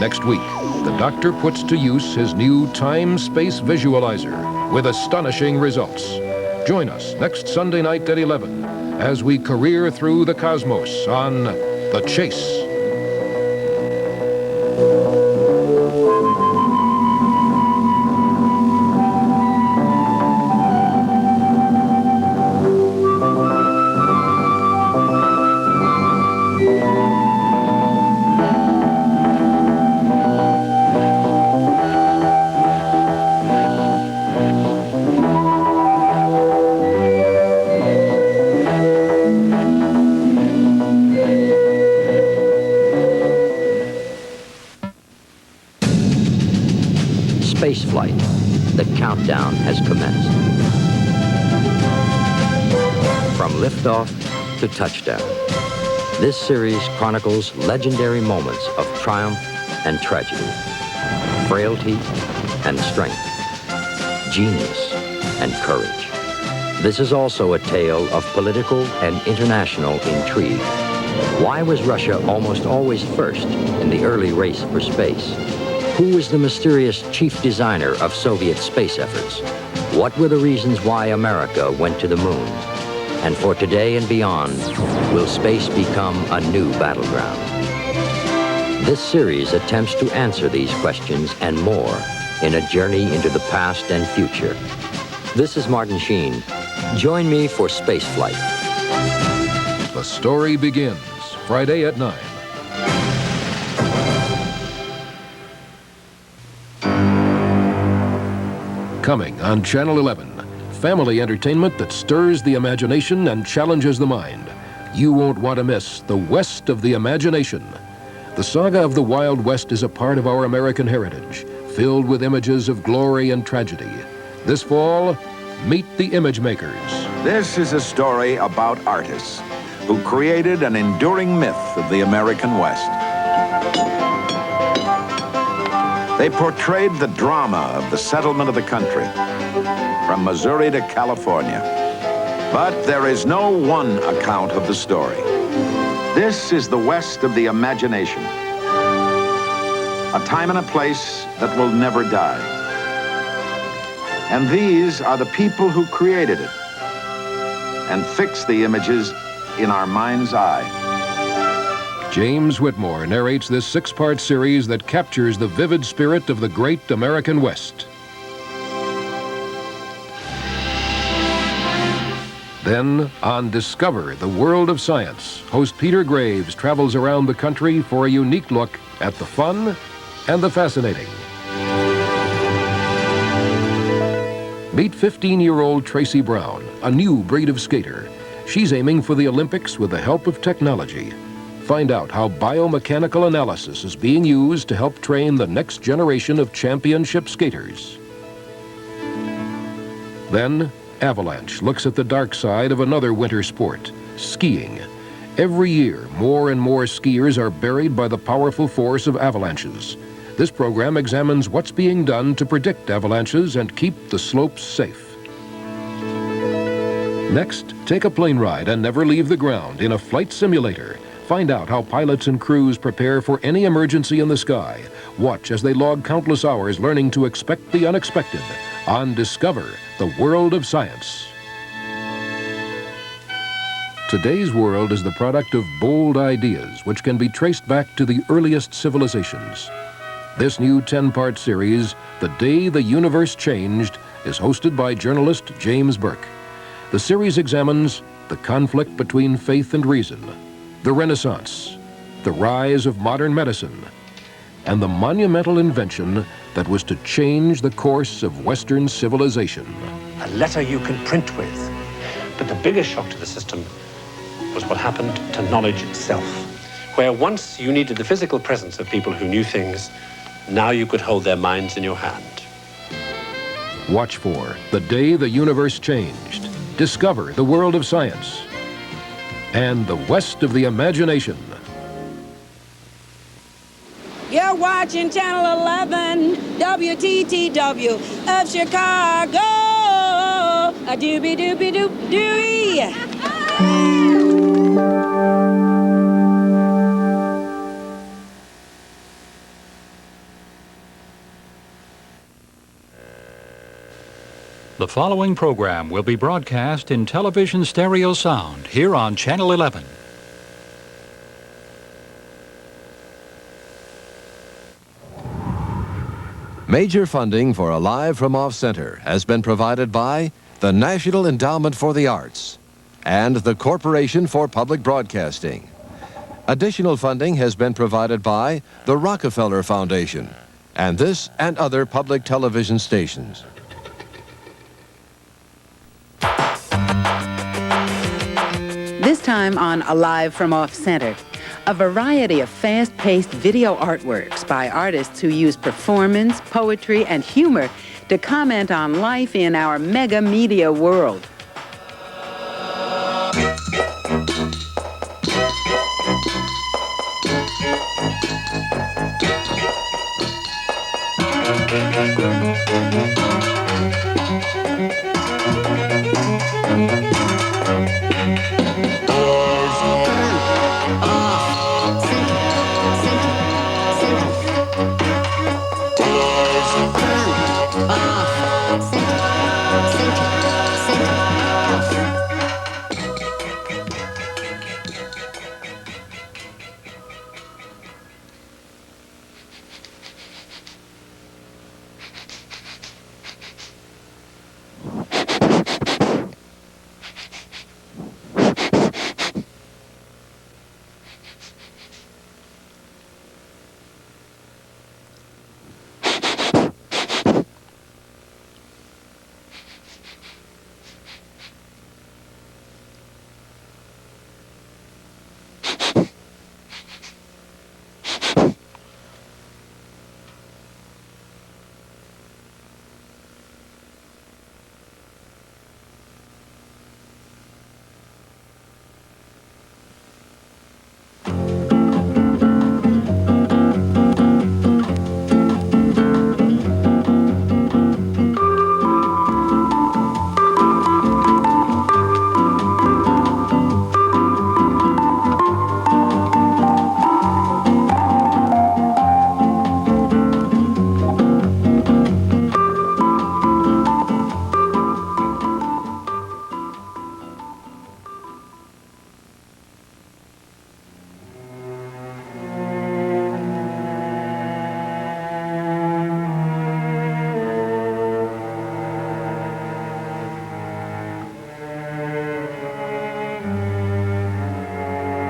Next week, the doctor puts to use his new time-space visualizer with astonishing results. Join us next Sunday night at 11 as we career through the cosmos on The Chase. Spaceflight. The countdown has commenced. From liftoff to touchdown, this series chronicles legendary moments of triumph and tragedy, frailty and strength, genius and courage. This is also a tale of political and international intrigue. Why was Russia almost always first in the early race for space? Who was the mysterious chief designer of Soviet space efforts? What were the reasons why America went to the moon? And for today and beyond, will space become a new battleground? This series attempts to answer these questions and more in a journey into the past and future. This is Martin Sheen. Join me for Spaceflight. The story begins Friday at 9. Coming on Channel 11, family entertainment that stirs the imagination and challenges the mind. You won't want to miss The West of the Imagination. The saga of the Wild West is a part of our American heritage, filled with images of glory and tragedy. This fall, meet the image makers. This is a story about artists who created an enduring myth of the American West. They portrayed the drama of the settlement of the country, from Missouri to California. But there is no one account of the story. This is the West of the imagination, a time and a place that will never die. And these are the people who created it and fixed the images in our mind's eye. James Whitmore narrates this 6-part series that captures the vivid spirit of the great American West. Then, on Discover the World of Science, host Peter Graves travels around the country for a unique look at the fun and the fascinating. Meet 15-year-old Tracy Brown, a new breed of skater. She's aiming for the Olympics with the help of technology. Find out how biomechanical analysis is being used to help train the next generation of championship skaters. Then, Avalanche looks at the dark side of another winter sport, skiing. Every year, more and more skiers are buried by the powerful force of avalanches. This program examines what's being done to predict avalanches and keep the slopes safe. Next, take a plane ride and never leave the ground in a flight simulator. Find out how pilots and crews prepare for any emergency in the sky. Watch as they log countless hours learning to expect the unexpected on Discover the World of Science. Today's world is the product of bold ideas which can be traced back to the earliest civilizations. This new 10-part series, The Day the Universe Changed, is hosted by journalist James Burke. The series examines the conflict between faith and reason, the Renaissance, the rise of modern medicine, and the monumental invention that was to change the course of Western civilization. A letter you can print with. But the biggest shock to the system was what happened to knowledge itself, where once you needed the physical presence of people who knew things, now you could hold their minds in your hand. Watch for The Day the Universe Changed. Discover the World of Science and the West of the Imagination. You're watching Channel 11, WTTW of Chicago. A doobie doobie doop dooey. The following program will be broadcast in television stereo sound here on Channel 11. Major funding for Alive from Off-Center has been provided by the National Endowment for the Arts and the Corporation for Public Broadcasting. Additional funding has been provided by the Rockefeller Foundation and this and other public television stations. This time on Alive from Off-Center, a variety of fast-paced video artworks by artists who use performance, poetry, and humor to comment on life in our mega media world.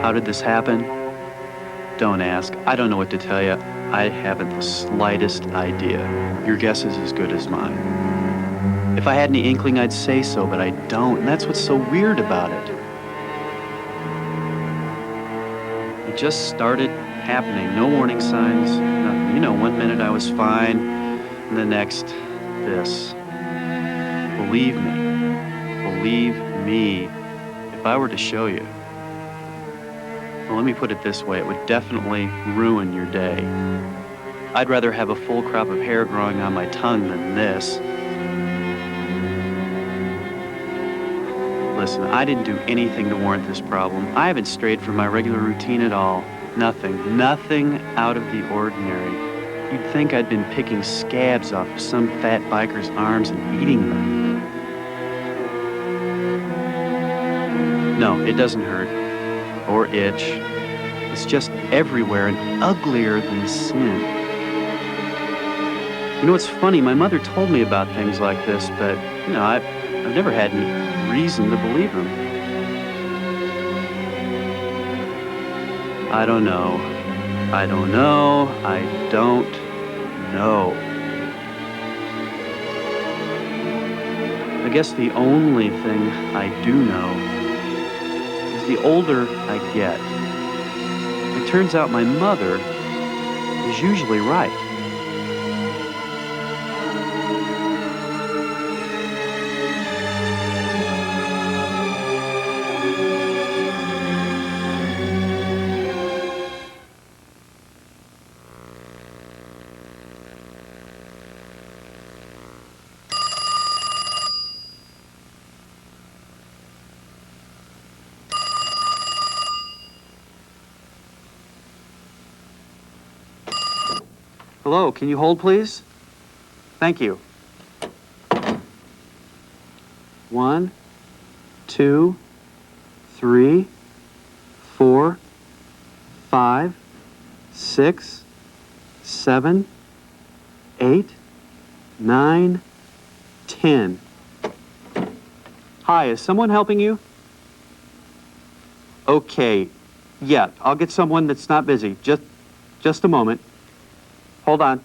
How did this happen? Don't ask. I don't know what to tell you. I haven't the slightest idea. Your guess is as good as mine. If I had any inkling, I'd say so, but I don't, and that's what's so weird about it. It just started happening. No warning signs, nothing. You know, one minute I was fine, and the next, this. Believe me, if I were to show you. Well, let me put it this way, it would definitely ruin your day. I'd rather have a full crop of hair growing on my tongue than this. Listen, I didn't do anything to warrant this problem. I haven't strayed from my regular routine at all. Nothing out of the ordinary. You'd think I'd been picking scabs off of some fat biker's arms and eating them. No, it doesn't hurt. Or itch. It's just everywhere and uglier than sin. You know, it's funny, my mother told me about things like this, but, you know, I've never had any reason to believe them. I don't know. I don't know. I guess the only thing I do know is the older I get, it turns out my mother is usually right. Hello, can you hold, please? Thank you. 1, 2, 3, 4, 5, 6, 7, 8, 9, 10. Hi, is someone helping you? Okay, yeah, I'll get someone that's not busy. Just a moment. Hold on.